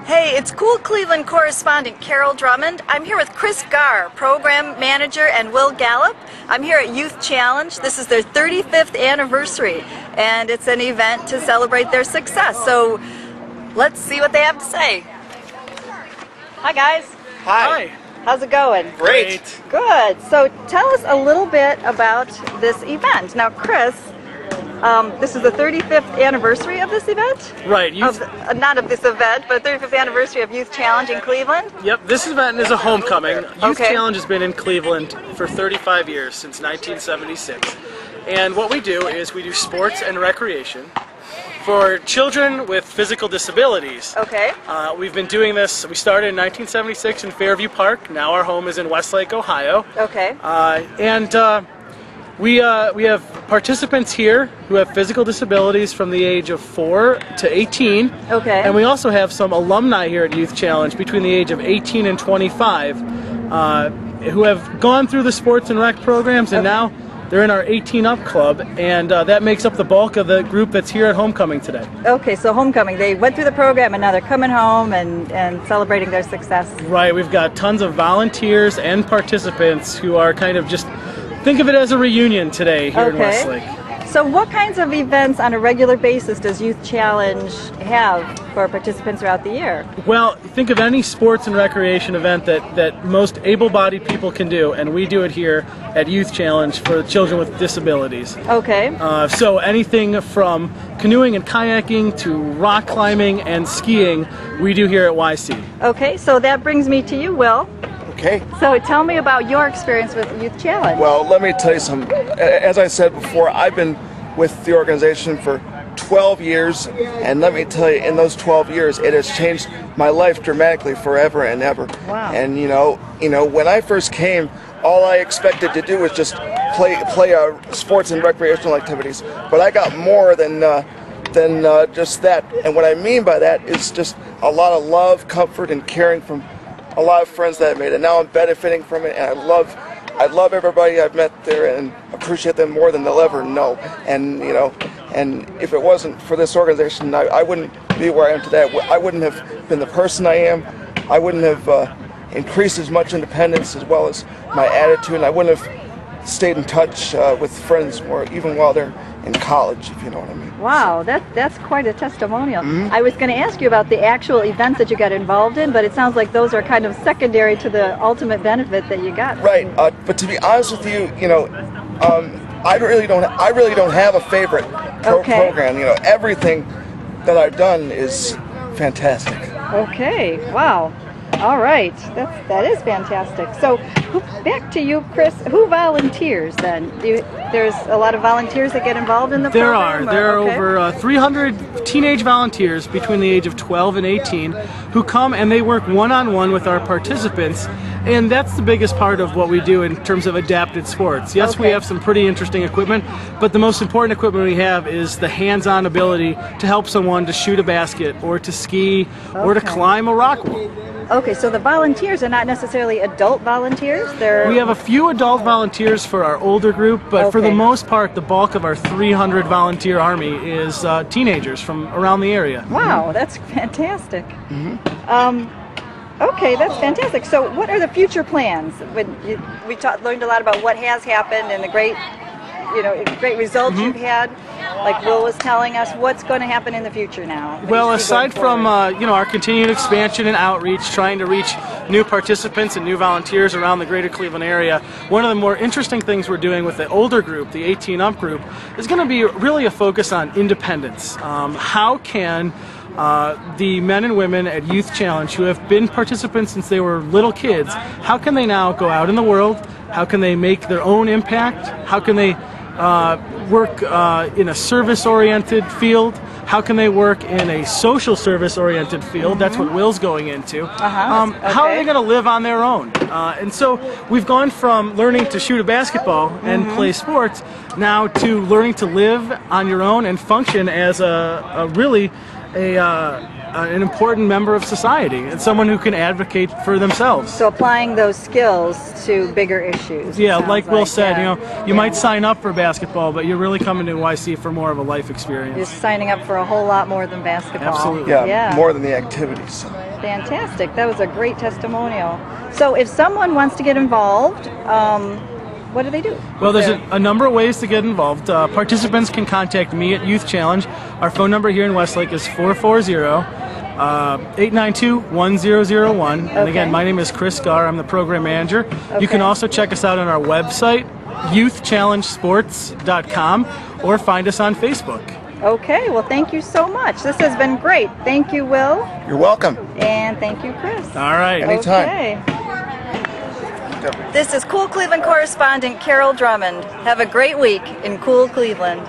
Hey, it's Cool Cleveland correspondent Carol Drummond. I'm here with Chris Garr, program manager, and Will Gallop. I'm here at Youth Challenge. This is their 35th anniversary, and it's an event to celebrate their success. So let's see what they have to say. Hi, guys. Hi. How's it going? Great. Good. So tell us a little bit about this event. Now, Chris, this is the 35th anniversary of this event? Right. Not of this event, but 35th anniversary of Youth Challenge in Cleveland? Yep, this event is a homecoming. Youth Okay. Challenge has been in Cleveland for 35 years, since 1976. And what we do is we do sports and recreation for children with physical disabilities. Okay. We've been doing this, we started in 1976 in Fairview Park. Now our home is in Westlake, Ohio. Okay. We have participants here who have physical disabilities from the age of 4 to 18. Okay. And we also have some alumni here at Youth Challenge between the age of 18 and 25 who have gone through the sports and rec programs, and now they're in our 18 Up Club, and that makes up the bulk of the group that's here at homecoming today. Okay, so homecoming, they went through the program and now they're coming home and celebrating their success. Right, we've got tons of volunteers and participants who are kind of just, think of it as a reunion today here in Westlake. So what kinds of events on a regular basis does Youth Challenge have for participants throughout the year? Well, think of any sports and recreation event that most able-bodied people can do, and we do it here at Youth Challenge for children with disabilities. Okay. So anything from canoeing and kayaking to rock climbing and skiing, we do here at YC. Okay, so that brings me to you, Will. Okay. So tell me about your experience with Youth Challenge. Well, let me tell you something. As I said before, I've been with the organization for 12 years, and let me tell you, in those 12 years, it has changed my life dramatically forever and ever. Wow. And you know, when I first came, all I expected to do was just play sports and recreational activities. But I got more than just that. And what I mean by that is just a lot of love, comfort, and caring from a lot of friends that I made, and now I'm benefiting from it, and I love everybody I've met there and appreciate them more than they'll ever know. And you know, and if it wasn't for this organization, I wouldn't be where I am today. I wouldn't have been the person I am. I wouldn't have increased as much independence as well as my attitude, and I wouldn't have stayed in touch with friends more, even while they're in college, if you know what I mean. Wow, that's quite a testimonial. Mm-hmm. I was going to ask you about the actual events that you got involved in, but it sounds like those are kind of secondary to the ultimate benefit that you got. Right, but to be honest with you, you know, I really don't have a favorite program. You know, everything that I've done is fantastic. Okay, wow. All right, that is fantastic. So, back to you, Chris. Who volunteers then? There's a lot of volunteers that get involved in the program? There are over 300 teenage volunteers between the age of 12 and 18 who come and they work one-on-one with our participants, and that's the biggest part of what we do in terms of adapted sports. Yes, we have some pretty interesting equipment, but the most important equipment we have is the hands-on ability to help someone to shoot a basket or to ski or to climb a rock wall. Okay, so the volunteers are not necessarily adult volunteers? We have a few adult volunteers for our older group, but for the most part, the bulk of our 300 volunteer army is teenagers from around the area. Wow, that's fantastic. Okay, that's fantastic. So what are the future plans? We learned a lot about what has happened and the great results you've had. Like Will was telling us, what's going to happen in the future now? Well, aside from our continued expansion and outreach, trying to reach new participants and new volunteers around the greater Cleveland area, one of the more interesting things we're doing with the older group, the 18 Up group, is going to be really a focus on independence. How can the men and women at Youth Challenge who have been participants since they were little kids, how can they now go out in the world? How can they make their own impact? How can they work in a service-oriented field? How can they work in a social service-oriented field? That's what Will's going into. How are they going to live on their own? And so we've gone from learning to shoot a basketball and play sports now to learning to live on your own and function as a really an important member of society and someone who can advocate for themselves. So applying those skills to bigger issues. Yeah, like Will said, yeah. you might sign up for basketball, but you're really coming to YC for more of a life experience. You're signing up for a whole lot more than basketball. Absolutely. Yeah, more than the activities. Fantastic. That was a great testimonial. So if someone wants to get involved, what do they do? Well, there's a number of ways to get involved. Participants can contact me at Youth Challenge. Our phone number here in Westlake is 440-892-1001. And again, my name is Chris Garr. I'm the program manager. Okay. You can also check us out on our website, youthchallengesports.com, or find us on Facebook. Okay, well, thank you so much. This has been great. Thank you, Will. You're welcome. And thank you, Chris. All right. Anytime. Okay. This is Cool Cleveland correspondent Carol Drummond. Have a great week in Cool Cleveland.